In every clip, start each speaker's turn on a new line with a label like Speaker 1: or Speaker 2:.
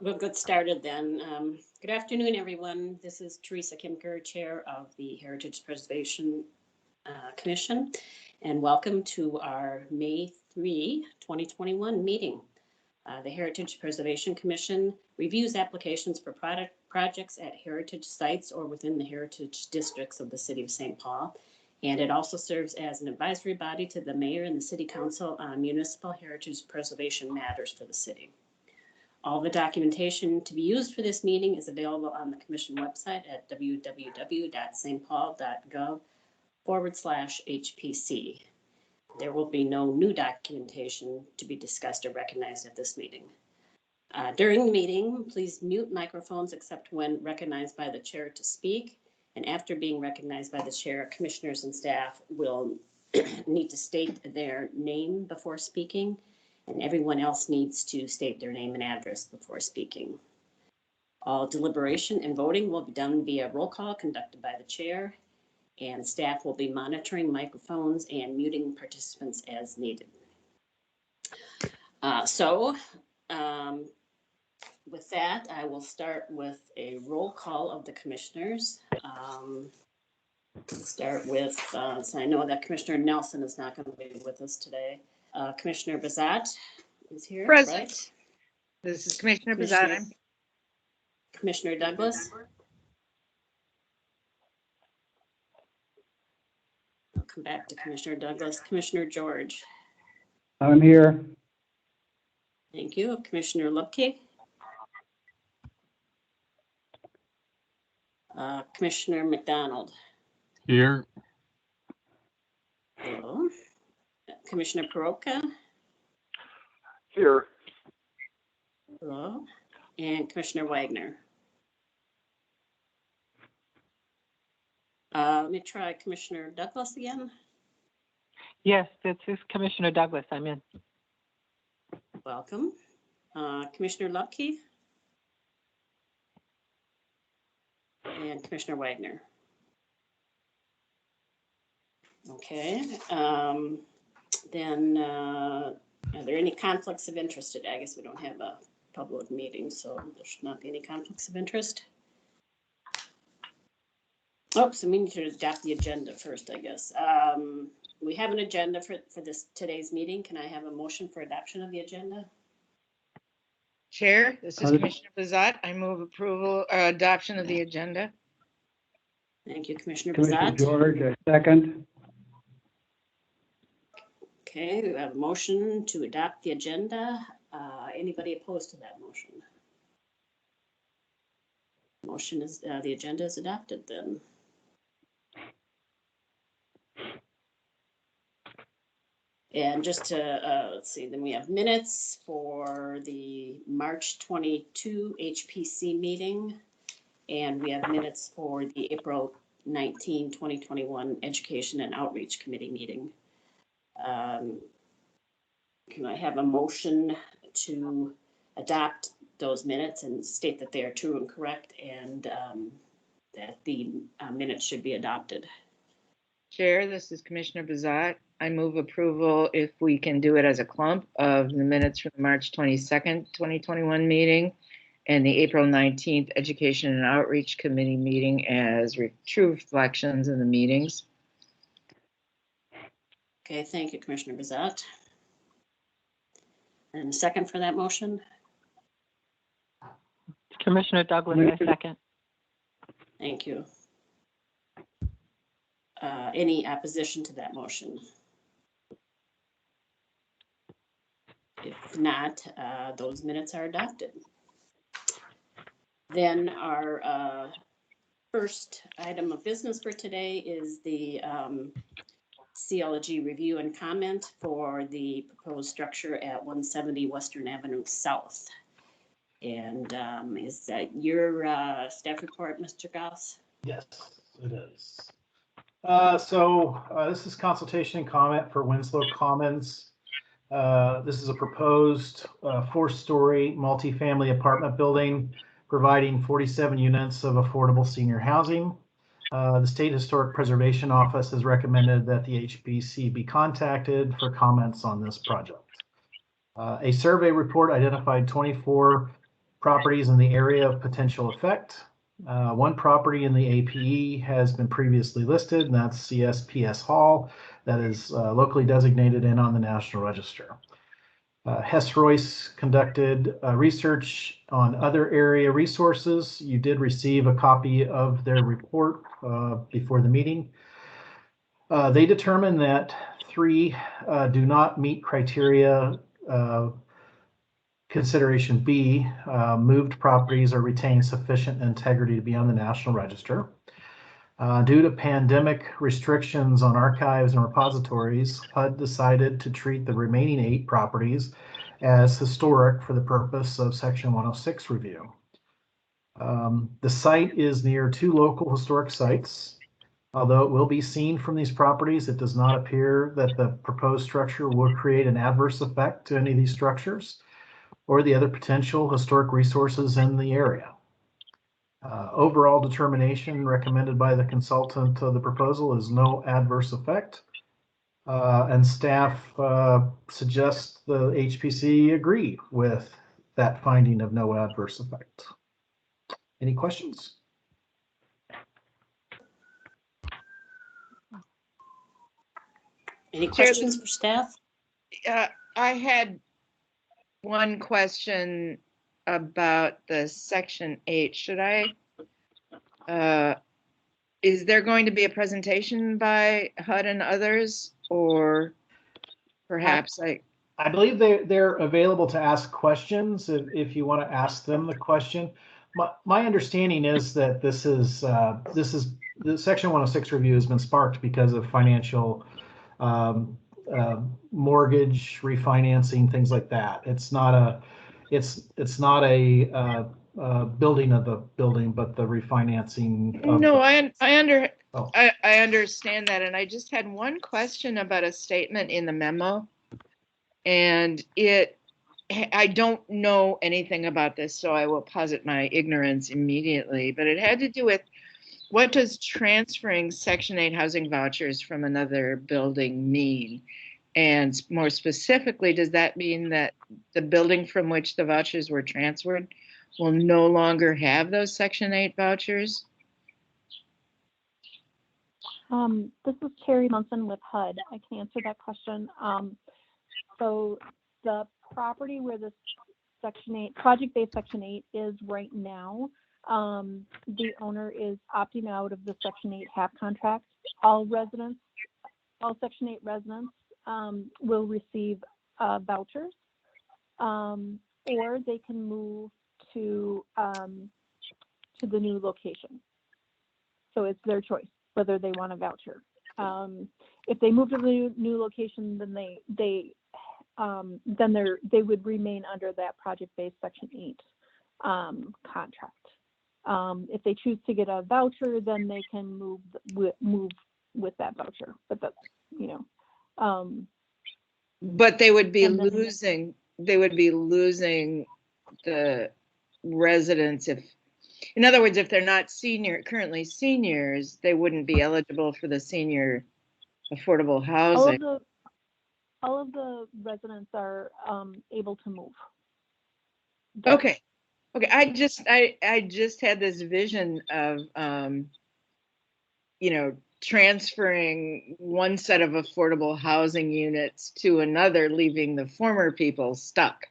Speaker 1: We'll get started then. Good afternoon, everyone. This is Teresa Kimker, Chair of the Heritage Preservation Commission, and welcome to our May 3, 2021 meeting. The Heritage Preservation Commission reviews applications for projects at heritage sites or within the heritage districts of the City of St. Paul, and it also serves as an advisory body to the Mayor and the City Council on municipal heritage preservation matters for the city. All the documentation to be used for this meeting is available on the Commission website at www.stpaul.gov/HPC. There will be no new documentation to be discussed or recognized at this meeting. During the meeting, please mute microphones except when recognized by the chair to speak. And after being recognized by the chair, commissioners and staff will need to state their name before speaking. And everyone else needs to state their name and address before speaking. All deliberation and voting will be done via roll call conducted by the chair, and staff will be monitoring microphones and muting participants as needed. With that, I will start with a roll call of the commissioners. Start with, so I know that Commissioner Nelson is not going to be with us today. Commissioner Bazat is here.
Speaker 2: Present.
Speaker 1: Right?
Speaker 2: This is Commissioner Bazat.
Speaker 1: Commissioner Douglas. I'll come back to Commissioner Douglas. Commissioner George.
Speaker 3: I'm here.
Speaker 1: Thank you. Commissioner Lupke. Commissioner McDonald.
Speaker 4: Here.
Speaker 1: Hello. Commissioner Peroka.
Speaker 4: Here.
Speaker 1: Hello. And Commissioner Wagner. Let me try Commissioner Douglas again.
Speaker 5: Yes, this is Commissioner Douglas. I'm in.
Speaker 1: Welcome. Commissioner Lupke. And Commissioner Wagner. Okay. Then are there any conflicts of interest today? I guess we don't have a public meeting, so there should not be any conflicts of interest. Oh, so we need to adopt the agenda first, I guess. We have an agenda for today's meeting. Can I have a motion for adoption of the agenda?
Speaker 2: Chair, this is Commissioner Bazat. I move approval or adoption of the agenda.
Speaker 1: Thank you, Commissioner
Speaker 3: Commissioner
Speaker 1: Bazat.
Speaker 3: George, I second.
Speaker 1: Okay, we have a motion to adopt the agenda. Anybody opposed to that motion? Motion is, the agenda is adopted then. And just to, let's see, then we have minutes for the March 22 HPC meeting. And we have minutes for the April 19, 2021 Education and Outreach Committee meeting. Can I have a motion to adopt those minutes and state that they are true and correct, and that the minutes should be adopted?
Speaker 2: Chair, this is Commissioner Bazat. I move approval, if we can do it as a clump, of the minutes from the March 22nd, 2021 meeting and the April 19th Education and Outreach Committee meeting as true reflections of the meetings.
Speaker 1: Okay, thank you, Commissioner Bazat. And a second for that motion?
Speaker 5: Commissioner Douglas, I second.
Speaker 1: Thank you. Any opposition to that motion? If not, those minutes are adopted. Then our first item of business for today is the CLG review and comment for the proposed structure at 170 Western Avenue South. And is that your staff report, Mr. Gauss?
Speaker 6: Yes, it is. This is consultation and comment for Winslow Commons. This is a proposed 4-story multifamily apartment building providing 47 units of affordable senior housing. The State Historic Preservation Office has recommended that the HPC be contacted for comments on this project. A survey report identified 24 properties in the area of potential effect. One property in the APE has been previously listed, and that's CSPS Hall, that is locally designated and on the National Register. Hess Royce conducted research on other area resources. You did receive a copy of their report before the meeting. They determined that 3 do not meet criteria consideration B, moved properties or retain sufficient integrity to be on the National Register. Due to pandemic restrictions on archives and repositories, HUD decided to treat the remaining 8 properties as historic for the purpose of Section 106 review. The site is near 2 local historic sites. Although it will be seen from these properties, it does not appear that the proposed structure will create an adverse effect to any of these structures or the other potential historic resources in the area. Overall determination recommended by the consultant of the proposal is no adverse effect, and staff suggests the HPC agree with that finding of no adverse effect. Any questions?
Speaker 1: Any questions for staff?
Speaker 2: I had one question about the Section 8. Should I, is there going to be a presentation by HUD and others, or perhaps
Speaker 6: I believe they're available to ask questions if you want to ask them the question. My understanding is that this is the Section 106 review has been sparked because of financial mortgage refinancing, things like that. It's not a building of the building, but the refinancing.
Speaker 2: No, I understand that, and I just had one question about a statement in the memo, and I don't know anything about this, so I will posit my ignorance immediately, but it had to do with what does transferring Section 8 housing vouchers from another building mean? And more specifically, does that mean that the building from which the vouchers were transferred will no longer have those Section 8 vouchers?
Speaker 7: This is Carrie Munson with HUD. I can answer that question. So the property where the Section 8, project-based Section 8 is right now, the owner is opting out of the Section 8 HAP contract. All Section 8 residents will receive vouchers, or they can move to the new location. So it's their choice whether they want a voucher. If they move to the new location, then they would remain under that project-based Section 8 contract. If they choose to get a voucher, then they can move with that voucher. But that's,
Speaker 2: but they would be losing. They would be losing the residents in other words, if they're not currently seniors, they wouldn't be eligible for the senior affordable housing.
Speaker 7: All of the residents are able to move.
Speaker 2: Okay. I just had this vision of transferring one set of affordable housing units to another, leaving the former people stuck.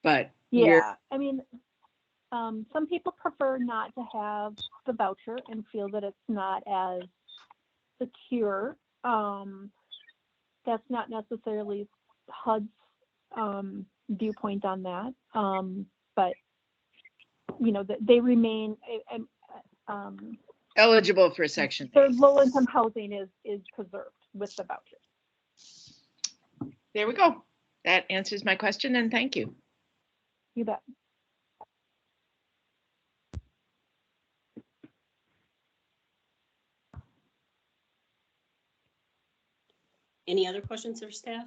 Speaker 2: But
Speaker 7: yeah, I mean, some people prefer not to have the voucher and feel that it's not as secure. That's not necessarily HUD's viewpoint on that, but they remain
Speaker 2: eligible for Section 8.
Speaker 7: Their low-income housing is preserved with the voucher.
Speaker 2: There we go. That answers my question, and thank you.
Speaker 7: You bet.
Speaker 1: Any other questions of staff?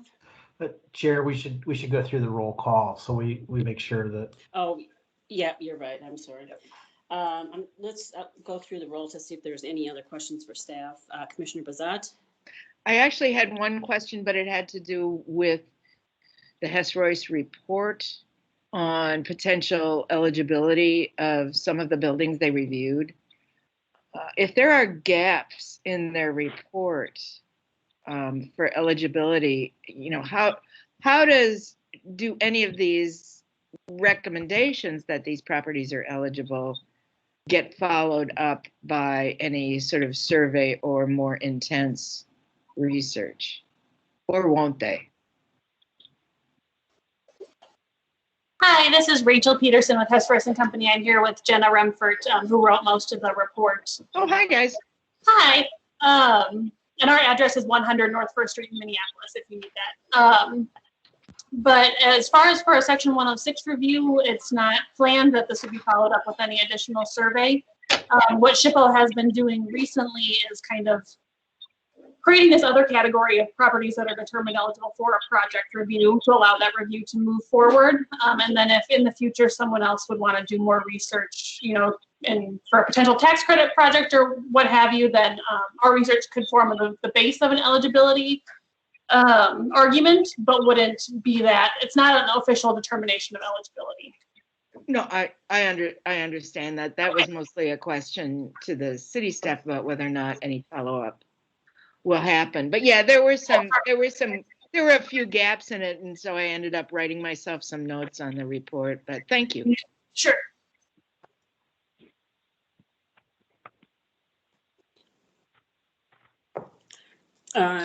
Speaker 6: Chair, we should go through the roll call so we make sure that.
Speaker 1: Oh, yeah, you're right. I'm sorry. Let's go through the roll to see if there's any other questions for staff. Commissioner Bazat?
Speaker 2: I actually had one question, but it had to do with the Hess Royce report. on potential eligibility of some of the buildings they reviewed. If there are gaps in their report for eligibility, how do any of these recommendations that these properties are eligible get followed up by any sort of survey or more intense research, or won't they?
Speaker 8: Hi, this is Rachel Peterson with Hesperus and Company. I'm here with Jenna Remford, who wrote most of the report.
Speaker 2: Oh, hi, guys.
Speaker 8: Hi. And our address is 100 North First Street in Minneapolis, if you need that. But as far as for a Section 106 review, it's not planned that this would be followed up with any additional survey. What SHPO has been doing recently is kind of creating this other category of properties that are determined eligible for a project review to allow that review to move forward. And then if in the future someone else would want to do more research, and for a potential tax credit project or what have you, then our research could form the base of an eligibility argument, but wouldn't be that. It's not an official determination of eligibility.
Speaker 2: No, I understand that. That was mostly a question to the city staff about whether or not any follow-up will happen. But yeah, there were a few gaps in it, and so I ended up writing myself some notes on the report. But thank you.
Speaker 8: Sure.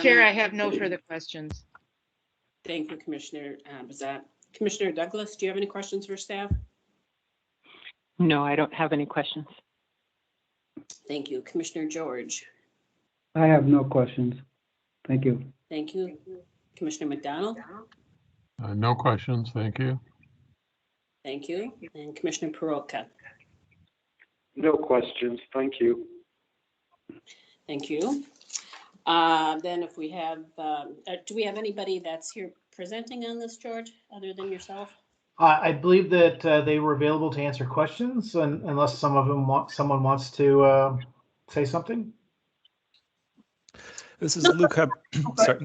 Speaker 2: Chair, I have no further questions.
Speaker 1: Thank you, Commissioner Bazat. Commissioner Douglas, do you have any questions for staff?
Speaker 5: No, I don't have any questions.
Speaker 1: Thank you. Commissioner George.
Speaker 3: I have no questions. Thank you.
Speaker 1: Thank you. Commissioner McDonald.
Speaker 4: No questions, thank you.
Speaker 1: Thank you. And Commissioner Peroka.
Speaker 4: No questions, thank you.
Speaker 1: Thank you. Then if we have, do we have anybody that's here presenting on this, George, other than yourself?
Speaker 6: I believe that they were available to answer questions, unless someone wants to say something.
Speaker 9: This is Luke. Sorry,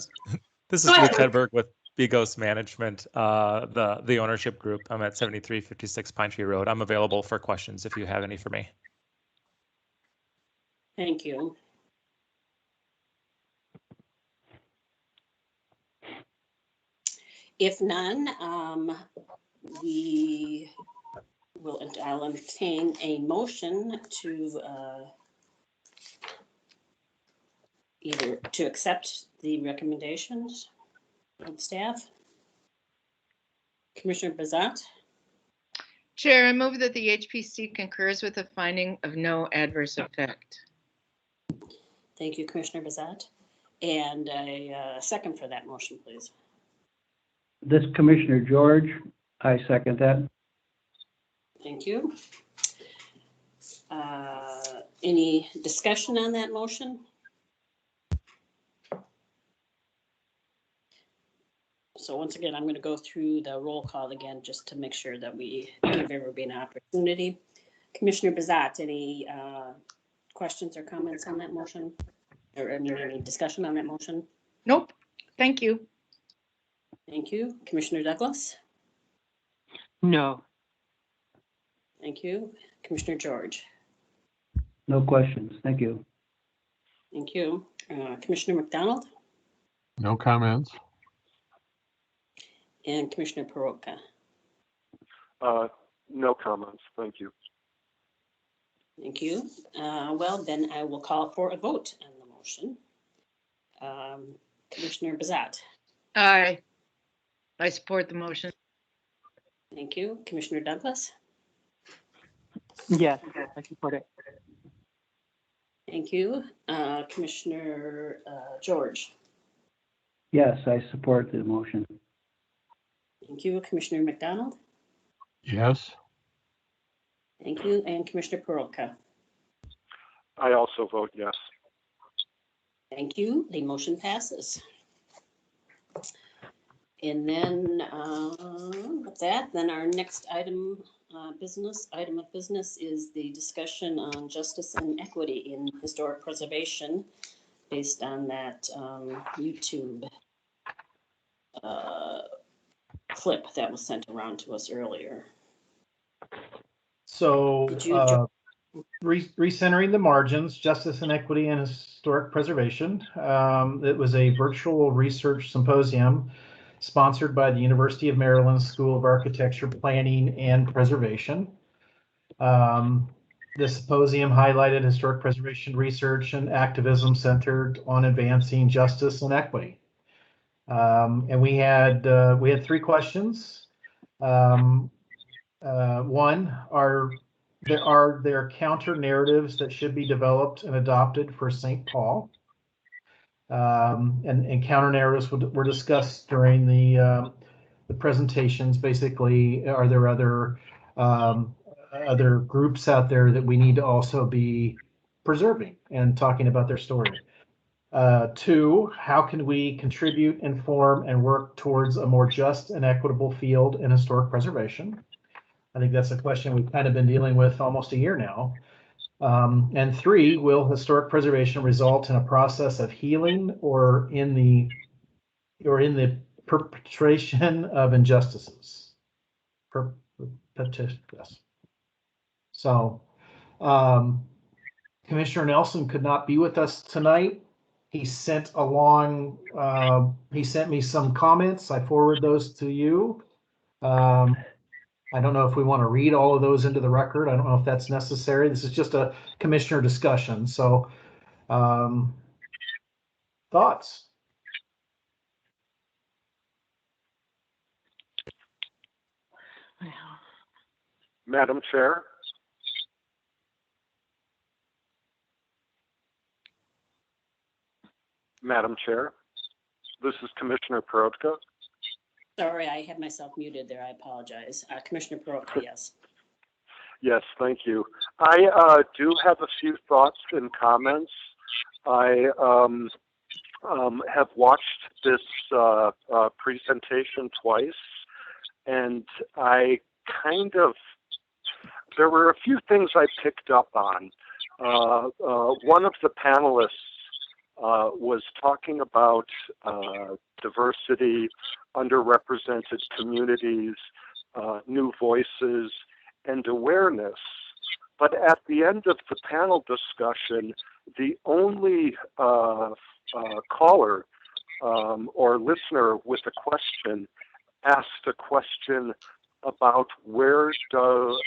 Speaker 9: this is Luke Hedberg with Bigos Management, the ownership group. I'm at 7356 Pine Tree Road. I'm available for questions if you have any for me.
Speaker 1: Thank you. If none, I'll entertain a motion to either to accept the recommendations of staff. Commissioner Bazat.
Speaker 2: Chair, I move that the HPC concurs with the finding of no adverse effect.
Speaker 1: Thank you, Commissioner Bazat. And a second for that motion, please.
Speaker 3: This Commissioner George, I second that.
Speaker 1: Thank you. Any discussion on that motion? So once again, I'm going to go through the roll call again, just to make sure that we give everybody an opportunity. Commissioner Bazat, any questions or comments on that motion? Or any discussion on that motion?
Speaker 2: Nope. Thank you.
Speaker 1: Thank you. Commissioner Douglas?
Speaker 5: No.
Speaker 1: Thank you. Commissioner George?
Speaker 3: No questions. Thank you.
Speaker 1: Thank you. Commissioner McDonald?
Speaker 4: No comments.
Speaker 1: And Commissioner Peroka?
Speaker 4: No comments, thank you.
Speaker 1: Thank you. Well, then I will call for a vote on the motion. Commissioner Bazat?
Speaker 2: Aye. I support the motion.
Speaker 1: Thank you. Commissioner Douglas?
Speaker 5: Yes, I support it.
Speaker 1: Thank you. Commissioner George?
Speaker 3: Yes, I support the motion.
Speaker 1: Thank you. Commissioner McDonald?
Speaker 4: Yes.
Speaker 1: Thank you. And Commissioner Peroka?
Speaker 4: I also vote yes.
Speaker 1: Thank you. The motion passes. And then with that, then our next item of business is the discussion on justice and equity in historic preservation based on that YouTube clip that was sent around to us earlier.
Speaker 6: So,
Speaker 1: Did you
Speaker 6: recentering the margins, justice and equity and historic preservation. It was a virtual research symposium sponsored by the University of Maryland School of Architecture, Planning and Preservation. The symposium highlighted historic preservation research and activism centered on advancing justice and equity. And we had 3 questions. One, are there counter narratives that should be developed and adopted for St. Paul? And counter narratives were discussed during the presentations. Basically, are there other groups out there that we need to also be preserving and talking about their story? 2, how can we contribute, inform, and work towards a more just and equitable field in historic preservation? I think that's a question we've kind of been dealing with almost a year now. And 3, will historic preservation result in a process of healing or in the perpetration of injustices? Yes. So, Commissioner Nelson could not be with us tonight. He sent me some comments. I forwarded those to you. I don't know if we want to read all of those into the record. I don't know if that's necessary. This is just a commissioner discussion. So, thoughts?
Speaker 4: Madam Chair? Madam Chair, this is Commissioner Perotka.
Speaker 1: Sorry, I had myself muted there. I apologize. Commissioner Perotka, yes.
Speaker 4: Yes, thank you. I do have a few thoughts and comments. I have watched this presentation twice, and there were a few things I picked up on. One of the panelists was talking about diversity, underrepresented communities, new voices, and awareness. But at the end of the panel discussion, the only caller or listener with a question asked a question about where does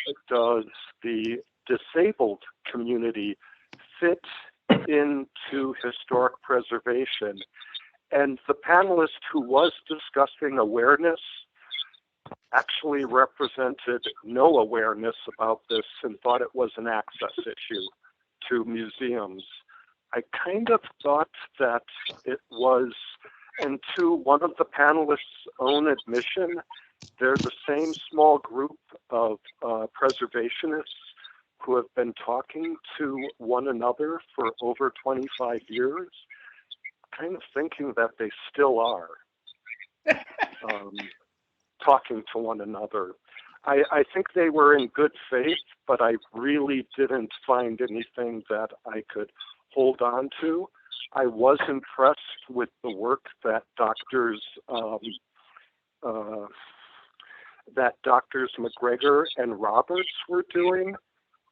Speaker 4: the disabled community fit into historic preservation. And the panelist who was discussing awareness actually represented no awareness about this and thought it was an access issue to museums. I kind of thought that it was, and to one of the panelists' own admission, they're the same small group of preservationists who have been talking to one another for over 25 years, kind of thinking that they still are talking to one another. I think they were in good faith, but I really didn't find anything that I could hold on to. I was impressed with the work that doctors McGregor and Roberts were doing,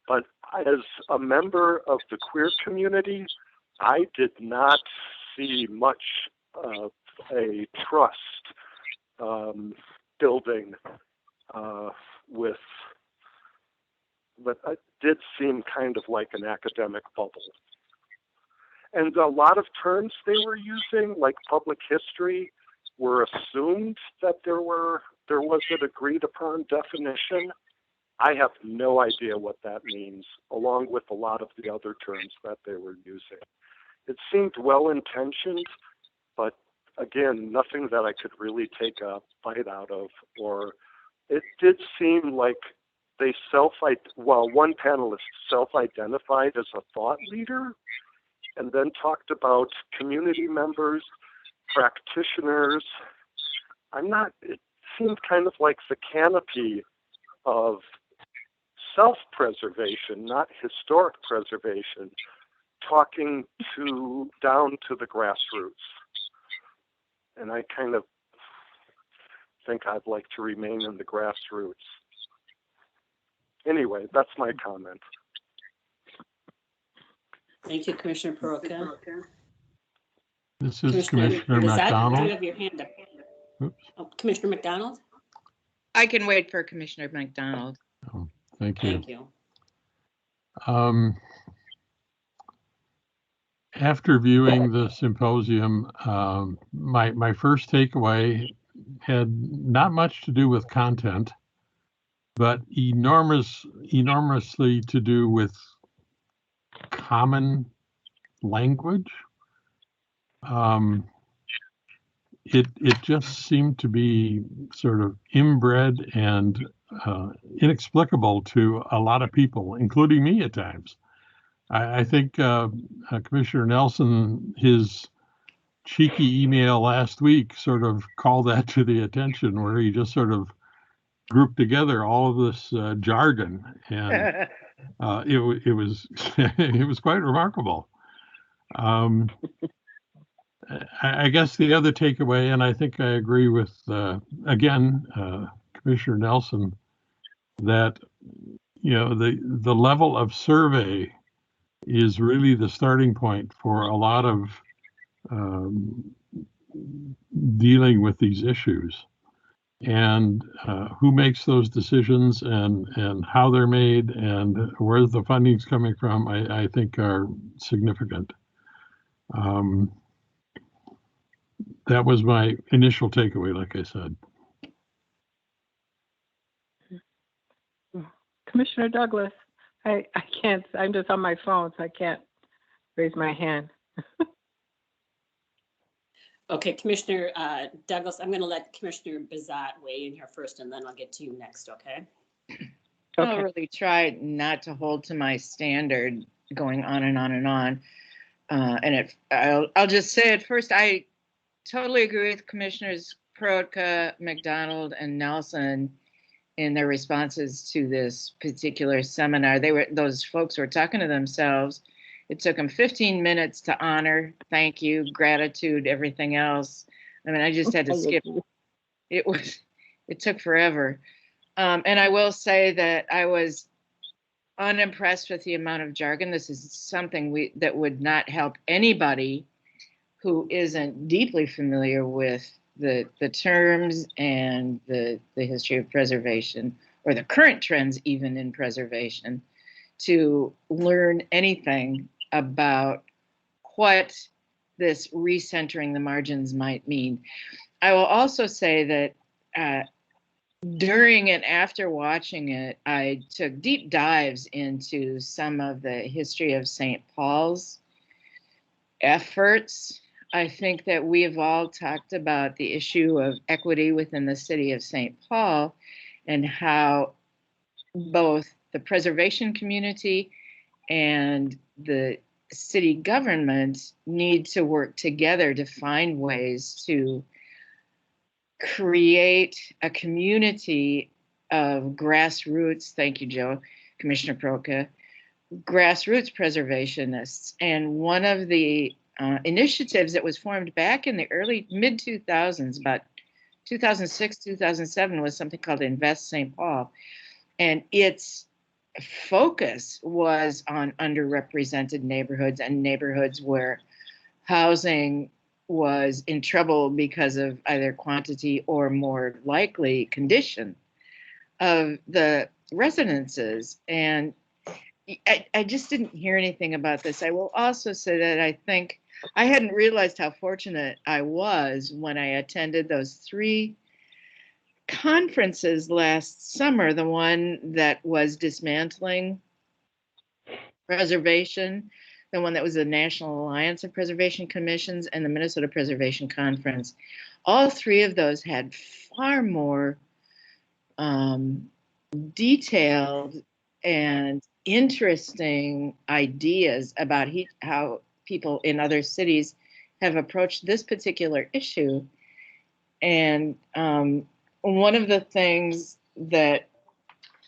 Speaker 4: but as a member of the queer community, I did not see much of a trust building with, but it did seem kind of like an academic bubble. And a lot of terms they were using, like public history, were assumed that there was an agreed upon definition. I have no idea what that means, along with a lot of the other terms that they were using. It seemed well-intentioned, but again, nothing that I could really take a bite out of, or it did seem like they one panelist self-identified as a thought leader, and then talked about community members, practitioners. It seemed kind of like the canopy of self-preservation, not historic preservation, talking down to the grassroots. And I kind of think I'd like to remain in the grassroots. Anyway, that's my comment.
Speaker 1: Thank you, Commissioner Peroka.
Speaker 10: This is
Speaker 1: Bizat,
Speaker 10: Commissioner
Speaker 1: do you
Speaker 10: McDonald.
Speaker 1: have your hand up?
Speaker 10: Oops.
Speaker 1: Oh, Commissioner McDonald?
Speaker 2: I can wait for Commissioner McDonald.
Speaker 10: Oh, thank you.
Speaker 1: Thank you.
Speaker 10: After viewing the symposium, my first takeaway had not much to do with content, but enormously to do with common language. It just seemed to be sort of inbred and inexplicable to a lot of people, including me at times. I think Commissioner Nelson, his cheeky email last week sort of called that to the attention, where he just sort of grouped together all of this jargon, and it was it was quite remarkable. I guess the other takeaway, and I think I agree with again Commissioner Nelson, that the level of survey is really the starting point for a lot of dealing with these issues, and who makes those decisions and how they're made and where the funding's coming from, I think are significant. That was my initial takeaway, like I said.
Speaker 5: Commissioner Douglas, I can't, I'm just on my phone, so I can't raise my hand.
Speaker 1: Okay, Commissioner Douglas, I'm going to let Commissioner Bizat weigh in here first, and then I'll get to you next, okay?
Speaker 2: I'll really try not to hold to my standard going on and on and on. I'll just say at first, I totally agree with Commissioners Peroka, McDonald, and Nelson in their responses to this particular seminar. Those folks were talking to themselves. It took them 15 minutes to honor, thank you, gratitude, everything else. I mean, I just had to skip. It took forever. And I will say that I was unimpressed with the amount of jargon. This is something that would not help anybody who isn't deeply familiar with the terms and the history of preservation, or the current trends even in preservation, to learn anything about what this recentering the margins might mean. I will also say that during and after watching it, I took deep dives into some of the history of St. Paul's efforts. I think that we have all talked about the issue of equity within the city of St. Paul, and how both the preservation community and the city government need to work together to find ways to create a community of grassroots, thank you, Joe, Commissioner Peroka, grassroots preservationists. And one of the initiatives that was formed back in the early mid-2000s, about 2006, 2007, was something called Invest St. Paul. And its focus was on underrepresented neighborhoods and neighborhoods where housing was in trouble because of either quantity or, more likely, condition of the residences. And I just didn't hear anything about this. I will also say that I think I hadn't realized how fortunate I was when I attended those 3 conferences last summer, the one that was dismantling preservation, the one that was the National Alliance of Preservation Commissions, and the Minnesota Preservation Conference. All 3 of those had far more detailed and interesting ideas about how people in other cities have approached this particular issue. And one of the things that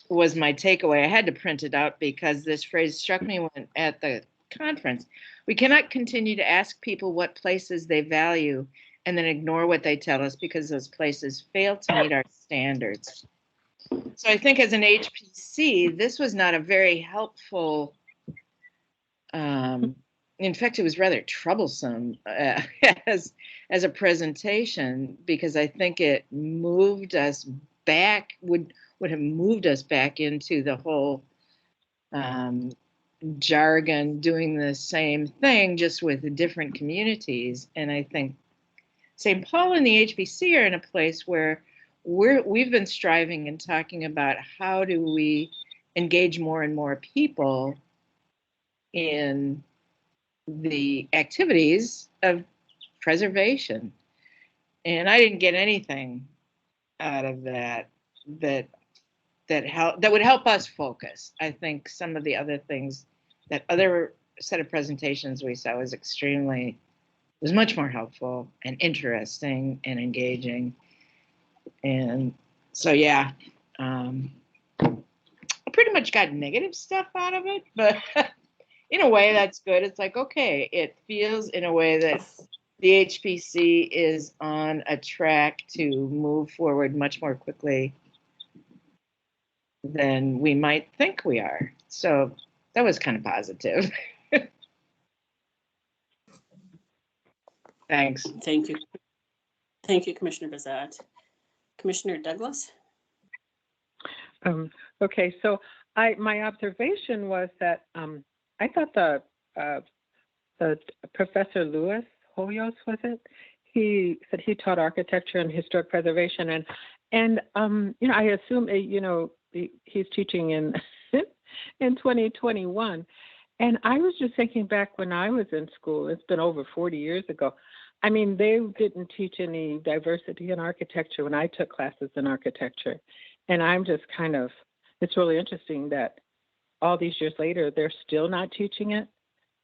Speaker 2: was my takeaway, I had to print it out because this phrase struck me when at the conference: we cannot continue to ask people what places they value and then ignore what they tell us because those places fail to meet our standards. So I think as an HPC, this was not a very helpful, in fact, it was rather troublesome as a presentation, because I think it moved us back, would have moved us back into the whole jargon, doing the same thing just with different communities. And I think St. Paul and the HBC are in a place where we've been striving and talking about how do we engage more and more people in the activities of preservation. And I didn't get anything out of that that would help us focus. I think some of the other things, that other set of presentations we saw was much more helpful and interesting and engaging. And so, yeah, I pretty much got negative stuff out of it, but in a way that's good. It's like, okay, it feels in a way that the HPC is on a track to move forward much more quickly than we might think we are. So that was kind of positive. Thanks.
Speaker 1: Thank you. Thank you, Commissioner Bazat. Commissioner Douglas?
Speaker 5: Okay, so my observation was that I thought the Professor Louis Hoyos, was it? He said he taught architecture and historic preservation, and you know, I assume he's teaching in in 2021. And I was just thinking back when I was in school, it's been over 40 years ago. I mean, they didn't teach any diversity in architecture when I took classes in architecture. And I'm just it's really interesting that all these years later, they're still not teaching it,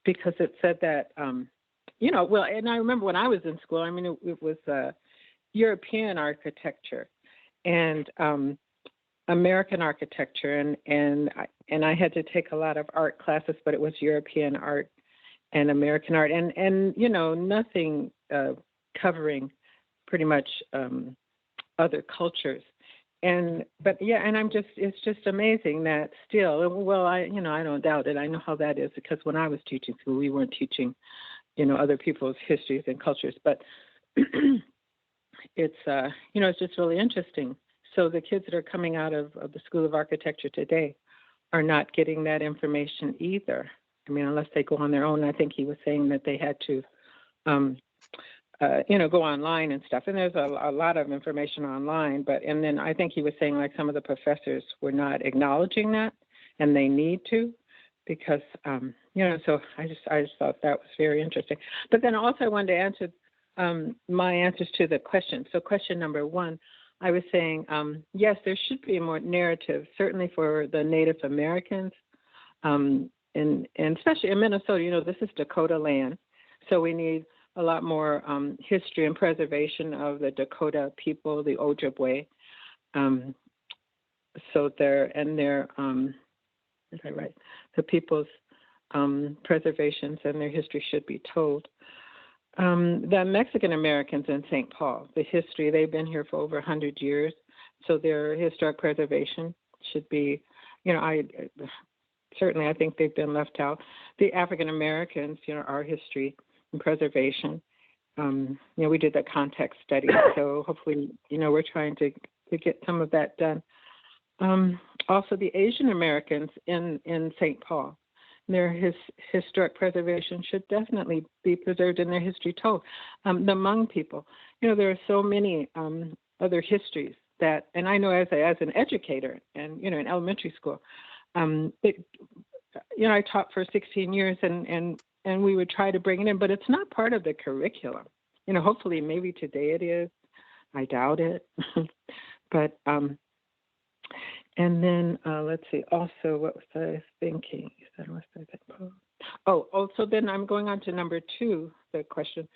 Speaker 5: because it said that, well, and I remember when I was in school, I mean, it was European architecture and American architecture, and I had to take a lot of art classes, but it was European art and American art, and nothing covering pretty much other cultures. But it's just amazing that still, well, I don't doubt it. I know how that is, because when I was teaching school, we weren't teaching, other people's histories and cultures, but it's just really interesting. So the kids that are coming out of the School of Architecture today are not getting that information either. I mean, unless they go on their own. I think he was saying that they had to, go online and stuff. And there's a lot of information online. And then I think he was saying, like, some of the professors were not acknowledging that, and they need to, because, so I just thought that was very interesting. But then also I wanted to answer my answers to the question. So question number one, I was saying, yes, there should be more narrative, certainly for the Native Americans, and especially in Minnesota. This is Dakota land, so we need a lot more history and preservation of the Dakota people, the Ojibwe. So the people's preservations and their history should be told. The Mexican Americans in St. Paul, the history, they've been here for over 100 years, so their historic preservation should be, I think they've been left out. The African Americans, our history and preservation, we did the context study, so hopefully, we're trying to get some of that done. Also, the Asian Americans in St. Paul, their historic preservation should definitely be preserved and their history told. The Hmong people, there are so many other histories that, and I know as an educator and, in elementary school, I taught for 16 years and we would try to bring it in, but it's not part of the curriculum. Hopefully maybe today it is. I doubt it. But, and then let's see, also, what was I thinking? So then I'm going on to number two, the question.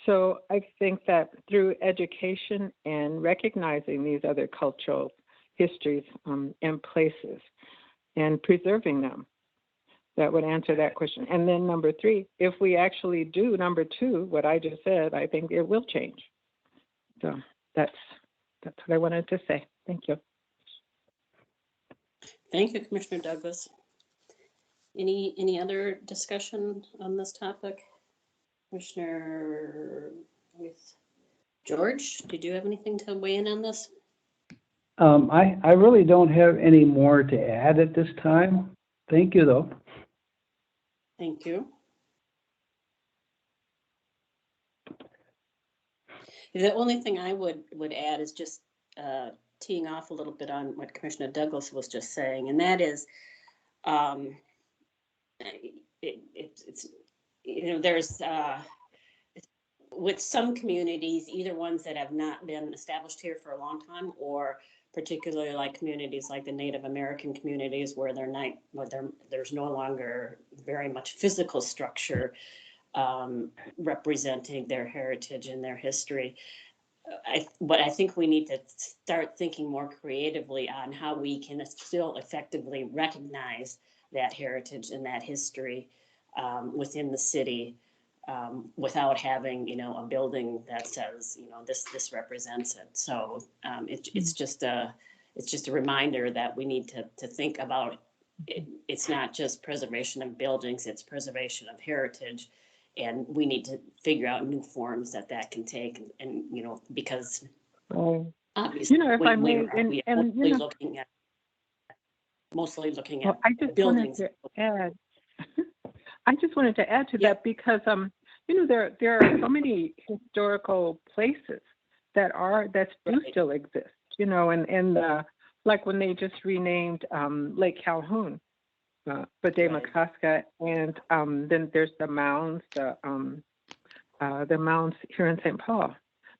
Speaker 5: So I think that through education and recognizing these other cultural histories and places and preserving them, that would answer that question. And then number three, if we actually do number two, what I just said, I think it will change. So that's what I wanted to say. Thank you.
Speaker 1: Thank you, Commissioner Douglas. Any other discussion on this topic? Commissioner George, did you have anything to weigh in on this?
Speaker 3: I really don't have any more to add at this time. Thank you, though.
Speaker 1: Thank you. The only thing I would add is just teeing off a little bit on what Commissioner Douglas was just saying, and that is, it's there's with some communities, either ones that have not been established here for a long time, or particularly like communities like the Native American communities where there's no longer very much physical structure representing their heritage and their history. But I think we need to start thinking more creatively on how we can still effectively recognize that heritage and that history within the city without having, a building that says, this represents it. So it's just a reminder that we need to think about it. It's not just preservation of buildings, it's preservation of heritage. And we need to figure out new forms that can take, and because obviously,
Speaker 5: if I may,
Speaker 1: mostly looking at
Speaker 5: I just
Speaker 1: buildings.
Speaker 5: Wanted to add. I just wanted to add to that because there are so many historical places that do still exist. And like when they just renamed Lake Calhoun. Bade-Makaska, and then there's the mounds here in St. Paul.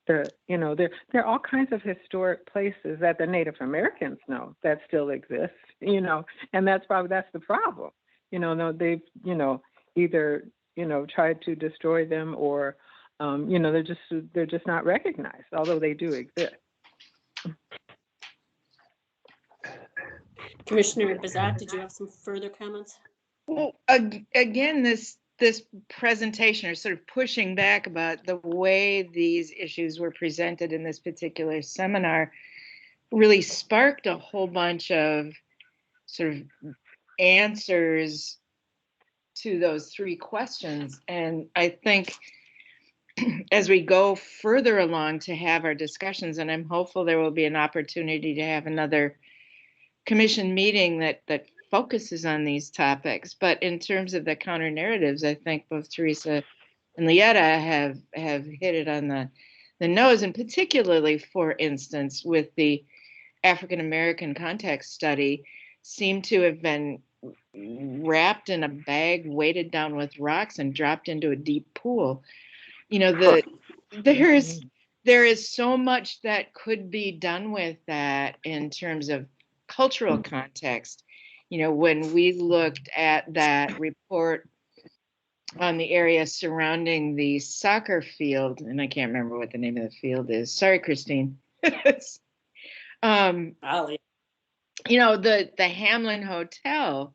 Speaker 5: There are all kinds of historic places that the Native Americans know that still exist. And that's the problem. They've either tried to destroy them or they're just not recognized, although they do exist.
Speaker 1: Commissioner Bazat, did you have some further comments?
Speaker 2: Well, again, this presentation, or sort of pushing back about the way these issues were presented in this particular seminar, really sparked a whole bunch of sort of answers to those three questions. And I think as we go further along to have our discussions, and I'm hopeful there will be an opportunity to have another commission meeting that focuses on these topics. But in terms of the counter narratives, I think both Teresa and Lietta have hit it on the nose, and particularly, for instance, with the African American context study, seem to have been wrapped in a bag, weighted down with rocks, and dropped into a deep pool. There is so much that could be done with that in terms of cultural context. When we looked at that report on the area surrounding the soccer field, and I can't remember what the name of the field is. Sorry, Christine. The Hamlin Hotel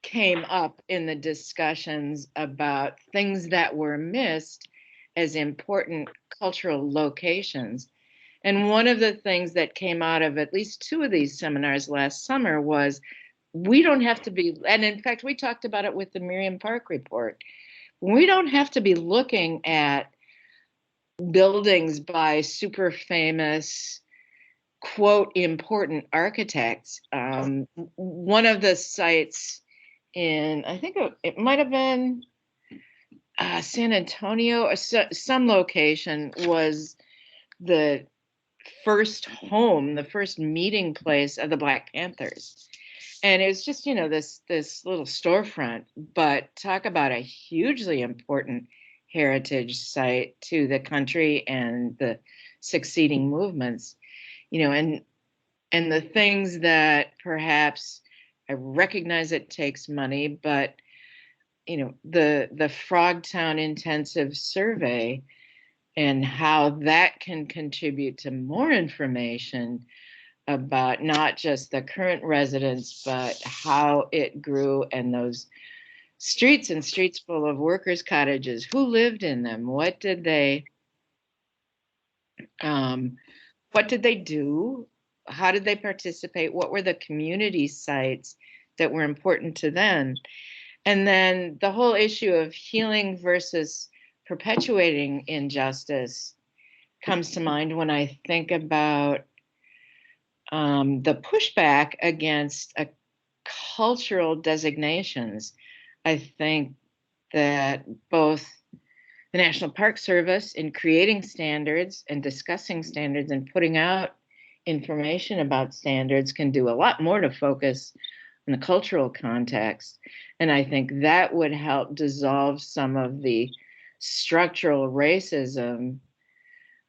Speaker 2: came up in the discussions about things that were missed as important cultural locations. And one of the things that came out of at least two of these seminars last summer was we don't have to be, and in fact, we talked about it with the Miriam Park report. We don't have to be looking at buildings by super famous, quote, important architects. One of the sites in, I think it might have been San Antonio, or some location, was the first home, the first meeting place of the Black Panthers. And it was just, this little storefront, but talk about a hugely important heritage site to the country and the succeeding movements, and the things that perhaps, I recognize it takes money, but, the Frogtown Intensive Survey and how that can contribute to more information about not just the current residents, but how it grew, and those streets and streets full of workers' cottages, who lived in them, what did they What did they do? How did they participate? What were the community sites that were important to them? And then the whole issue of healing versus perpetuating injustice comes to mind when I think about the pushback against cultural designations. I think that both the National Park Service, in creating standards and discussing standards and putting out information about standards, can do a lot more to focus on the cultural context. And I think that would help dissolve some of the structural racism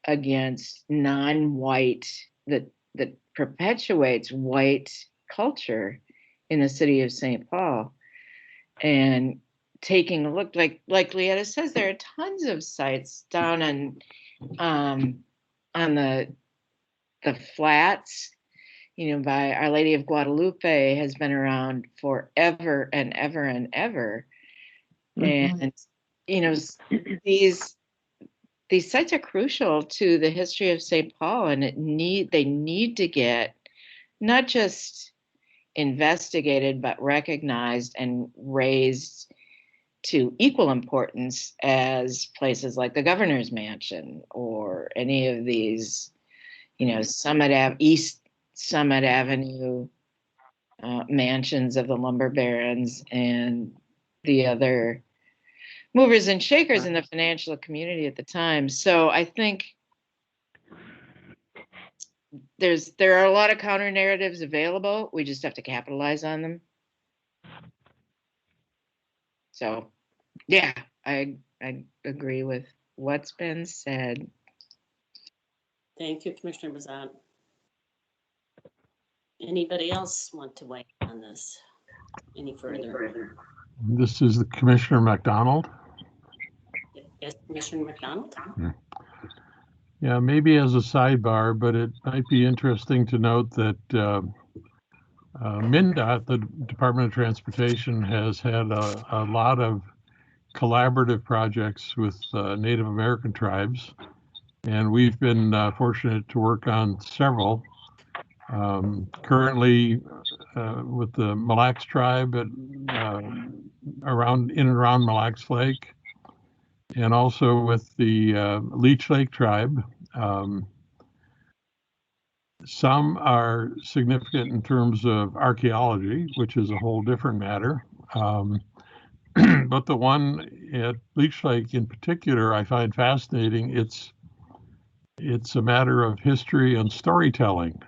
Speaker 2: against non-white that perpetuates white culture in the city of St. Paul. And taking a look, like Leetta says, there are tons of sites down on the flats, by Our Lady of Guadalupe, has been around forever and ever and ever. And these sites are crucial to the history of St. Paul, and they need to get not just investigated, but recognized and raised to equal importance as places like the Governor's Mansion or any of these, East Summit Avenue mansions of the lumber barons and the other movers and shakers in the financial community at the time. So I think there are a lot of counter narratives available. We just have to capitalize on them. So yeah, I agree with what's been said.
Speaker 1: Thank you, Commissioner Bazat. Anybody else want to weigh in on this any further?
Speaker 10: This is the Commissioner McDonald.
Speaker 1: Yes, Commissioner McDonald.
Speaker 10: Yeah, maybe as a sidebar, but it might be interesting to note that MnDOT, the Department of Transportation, has had a lot of collaborative projects with Native American tribes, and we've been fortunate to work on several. Currently, with the Mille Lacs tribe in and around Mille Lacs Lake, and also with the Leech Lake tribe. Some are significant in terms of archaeology, which is a whole different matter. But the one at Leech Lake in particular, I find fascinating. It's a matter of history and storytelling.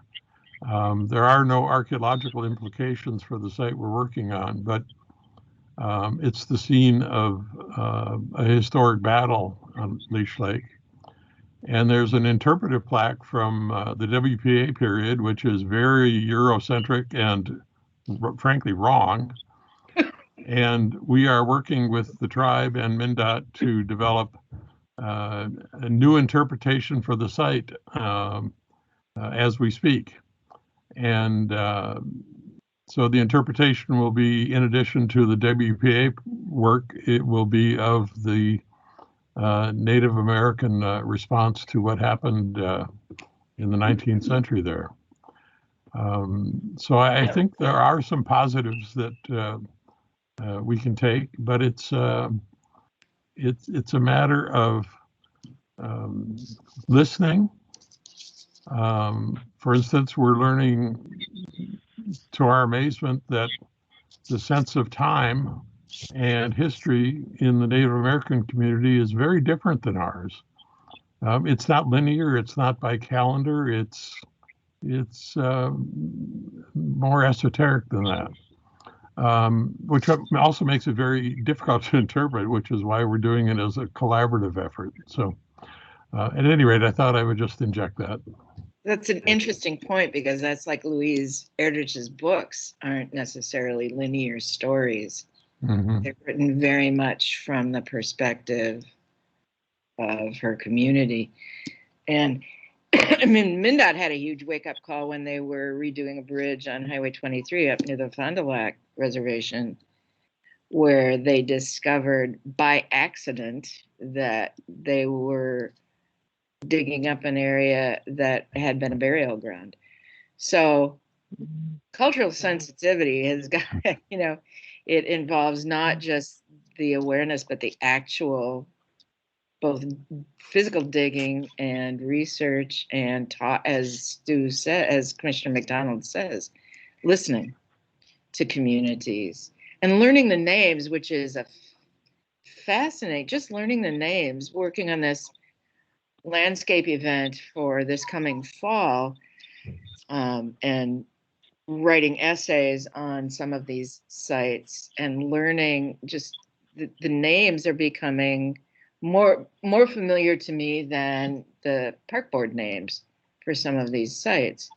Speaker 10: There are no archaeological implications for the site we're working on, but it's the scene of a historic battle on Leech Lake. And there's an interpretive plaque from the WPA period, which is very Eurocentric and frankly wrong. And we are working with the tribe and MnDOT to develop a new interpretation for the site as we speak. And so the interpretation will be, in addition to the WPA work, it will be of the Native American response to what happened in the 19th century there. So I think there are some positives that we can take, but it's a matter of listening. For instance, we're learning to our amazement that the sense of time and history in the Native American community is very different than ours. It's not linear. It's not by calendar. It's more esoteric than that, which also makes it very difficult to interpret, which is why we're doing it as a collaborative effort. So at any rate, I thought I would just inject that.
Speaker 2: That's an interesting point, because that's like Louise Erdrich's books aren't necessarily linear stories. Mm-hmm. They're written very much from the perspective of her community. And I mean, MnDOT had a huge wake-up call when they were redoing a bridge on Highway 23 up near the Fond du Lac Reservation, where they discovered by accident that they were digging up an area that had been a burial ground. So cultural sensitivity has got, it involves not just the awareness, but the actual both physical digging and research and as Stu said, as Commissioner McDonald says, listening to communities and learning the names, which is a fascinating, just learning the names, working on this landscape event for this coming fall, and writing essays on some of these sites and learning just the names are becoming more familiar to me than the park board names for some of these sites.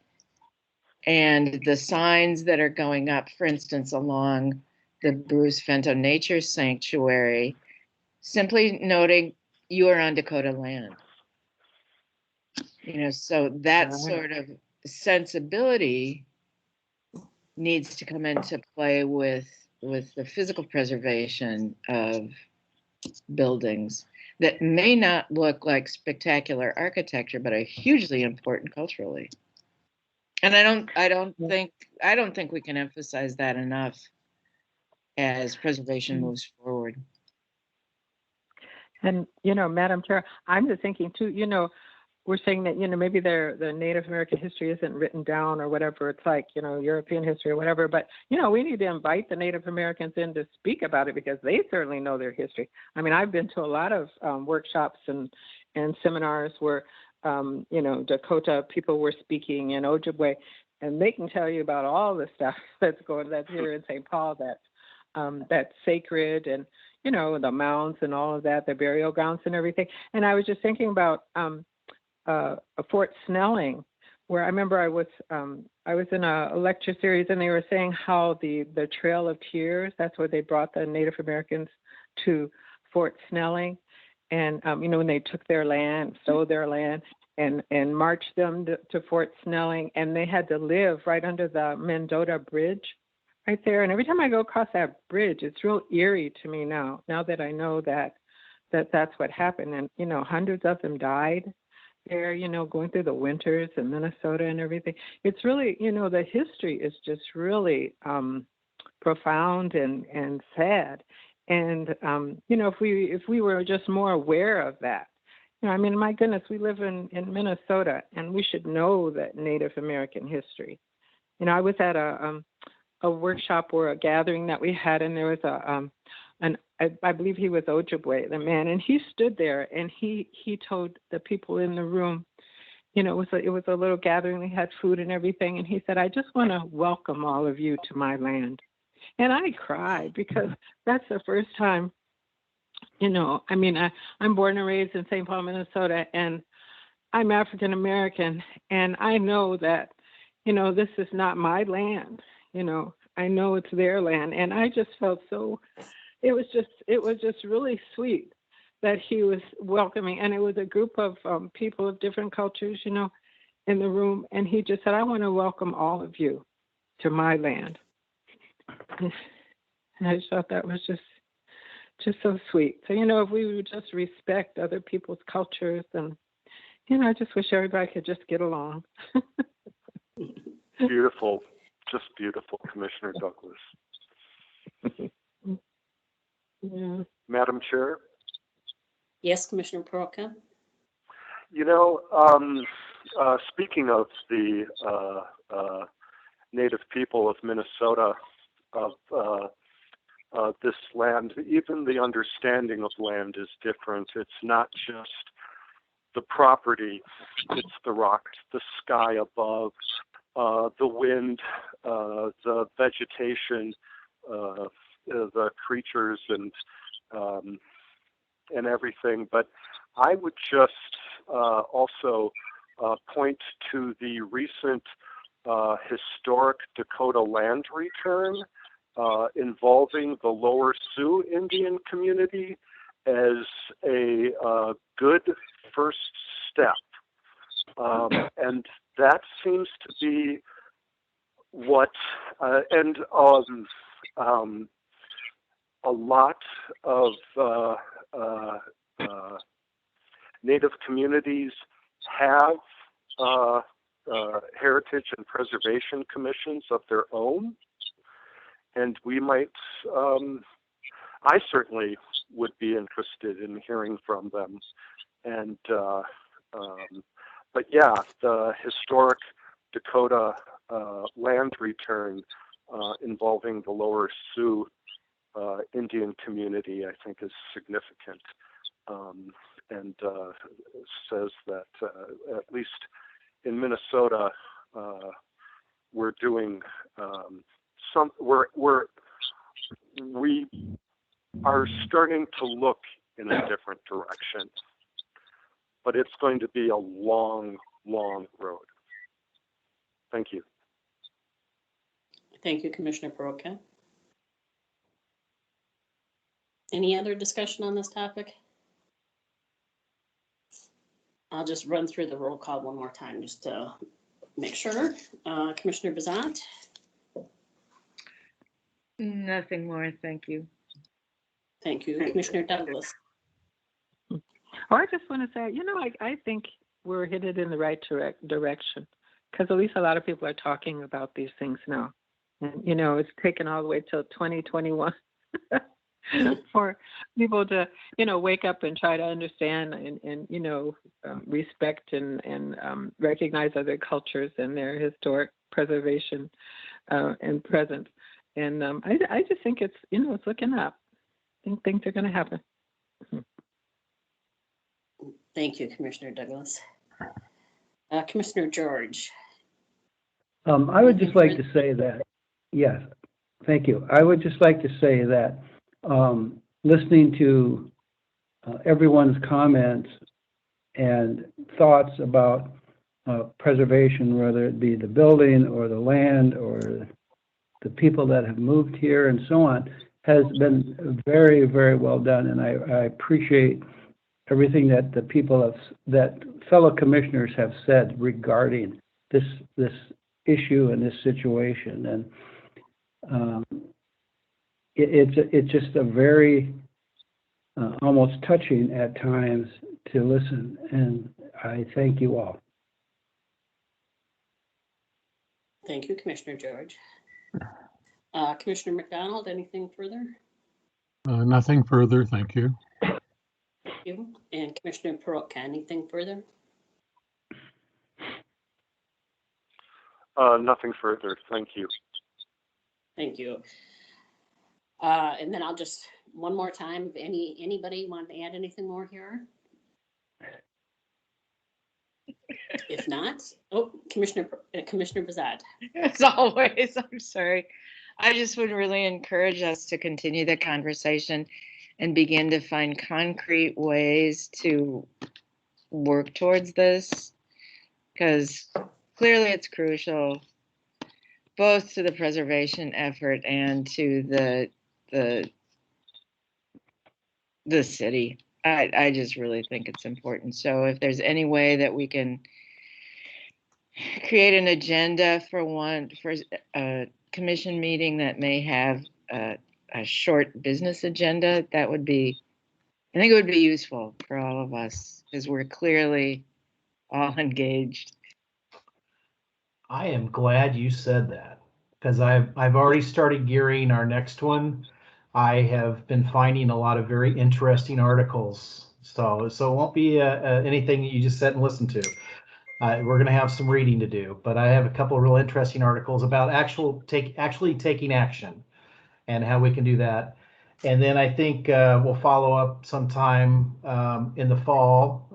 Speaker 2: And the signs that are going up, for instance, along the Bruce Vento Nature Sanctuary, simply noting you are on Dakota land. So that sort of sensibility needs to come into play with the physical preservation of buildings that may not look like spectacular architecture, but are hugely important culturally. And I don't think we can emphasize that enough as preservation moves forward.
Speaker 5: And, Madam Chair, I'm just thinking too, we're saying that, maybe the Native American history isn't written down or whatever. It's like, European history or whatever. But, we need to invite the Native Americans in to speak about it because they certainly know their history. I mean, I've been to a lot of workshops and seminars where, Dakota people were speaking in Ojibwe, and they can tell you about all the stuff that's here in St. Paul that's sacred, and, the mounds and all of that, the burial grounds and everything. And I was just thinking about Fort Snelling, where I remember I was in a lecture series, and they were saying how the Trail of Tears, that's where they brought the Native Americans to Fort Snelling, and when they took their land, stole their land, and marched them to Fort Snelling, and they had to live right under the Mendota Bridge right there. And every time I go across that bridge, it's real eerie to me now that I know that's what happened. And hundreds of them died there, going through the winters in Minnesota and everything. It's really, the history is just really profound and sad. And, if we were just more aware of that, my goodness, we live in Minnesota, and we should know that Native American history. I was at a workshop or a gathering that we had, and there was I believe he was Ojibwe, the man, and he stood there and he told the people in the room, it was a little gathering, they had food and everything, and he said, I just want to welcome all of you to my land. And I cried because that's the first time, I'm born and raised in St. Paul, Minnesota, and I'm African American, and I know that, this is not my land. I know it's their land, and I just felt so. It was just really sweet that he was welcoming, and it was a group of people of different cultures, in the room, and he just said, I want to welcome all of you to my land. And I just thought that was just so sweet. So, if we would just respect other people's cultures, and, I just wish everybody could just get along.
Speaker 4: Beautiful, just beautiful, Commissioner Douglas.
Speaker 5: Yeah.
Speaker 4: Madam Chair?
Speaker 1: Yes, Commissioner Peroutka?
Speaker 4: Speaking of the Native people of Minnesota, of this land, even the understanding of land is different. It's not just the property, it's the rocks, the sky above, the wind, the vegetation, the creatures and everything. But I would just also point to the recent historic Dakota land return involving the Lower Sioux Indian community as a good first step. And that seems to be what, a lot of Native communities have heritage and preservation commissions of their own, and we might. I certainly would be interested in hearing from them, and but yeah, the historic Dakota land return involving the Lower Sioux Indian community, I think, is significant, and says that at least in Minnesota, we're doing we are starting to look in a different direction, but it's going to be a long, long road. Thank you.
Speaker 1: Thank you, Commissioner Peroka. Any other discussion on this topic? I'll just run through the roll call one more time just to make sure. Commissioner Bazant?
Speaker 2: Nothing more, thank you.
Speaker 1: Thank you. Commissioner Douglas?
Speaker 5: Oh, I just want to say, I think we're headed in the right direction, because at least a lot of people are talking about these things now. And, it's taken all the way till 2021 for people to, wake up and try to understand and respect and recognize other cultures and their historic preservation and presence. And I just think it's, it's looking up. I think things are going to happen.
Speaker 1: Thank you, Commissioner Douglas. Commissioner George?
Speaker 3: I would just like to say that, yes, thank you. I would just like to say that listening to everyone's comments and thoughts about preservation, whether it be the building or the land or the people that have moved here and so on, has been very, very well done. And I appreciate everything that the people that fellow commissioners have said regarding this issue and this situation. And it's just a very almost touching at times to listen. And I thank you all.
Speaker 1: Thank you, Commissioner George. Commissioner McDonald, anything further?
Speaker 10: Nothing further, thank you.
Speaker 1: Thank you. And Commissioner Peroka, anything further?
Speaker 4: Nothing further, thank you.
Speaker 1: Thank you. And then I'll just, one more time, if anybody want to add anything more here? If not, Commissioner Bazad.
Speaker 2: As always, I'm sorry. I just would really encourage us to continue the conversation and begin to find concrete ways to work towards this, because clearly it's crucial both to the preservation effort and to the city. I just really think it's important. So if there's any way that we can create an agenda for a commission meeting that may have a short business agenda, I think it would be useful for all of us, because we're clearly all engaged.
Speaker 6: I am glad you said that, because I've already started gearing our next one. I have been finding a lot of very interesting articles, so it won't be anything that you just sit and listen to. We're going to have some reading to do, but I have a couple of real interesting articles about actually taking action and how we can do that. And then I think we'll follow up sometime in the fall.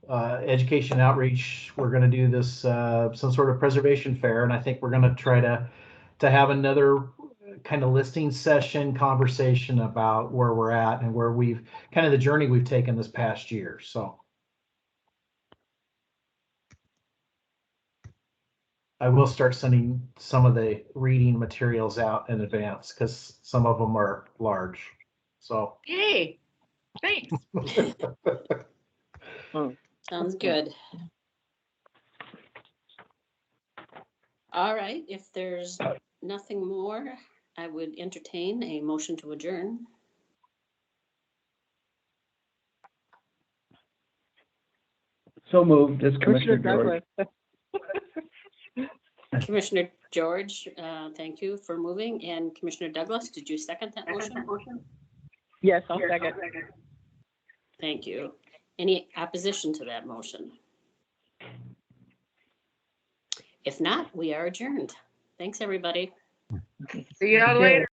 Speaker 6: Education outreach, we're going to do this some sort of preservation fair, and I think we're going to try to have another kind of listening session conversation about where we're at and where we've kind of the journey we've taken this past year. So I will start sending some of the reading materials out in advance, because some of them are large. So
Speaker 2: Yay, thanks.
Speaker 1: Sounds good. All right, if there's nothing more, I would entertain a motion to adjourn.
Speaker 3: So moved, as
Speaker 5: Commissioner
Speaker 3: Commissioner George.
Speaker 5: Douglas.
Speaker 1: Commissioner George, thank you for moving. And Commissioner Douglas, did you second that motion?
Speaker 5: Yes, I'll second.
Speaker 1: Thank you. Any opposition to that motion? If not, we are adjourned. Thanks, everybody.
Speaker 2: See y'all later.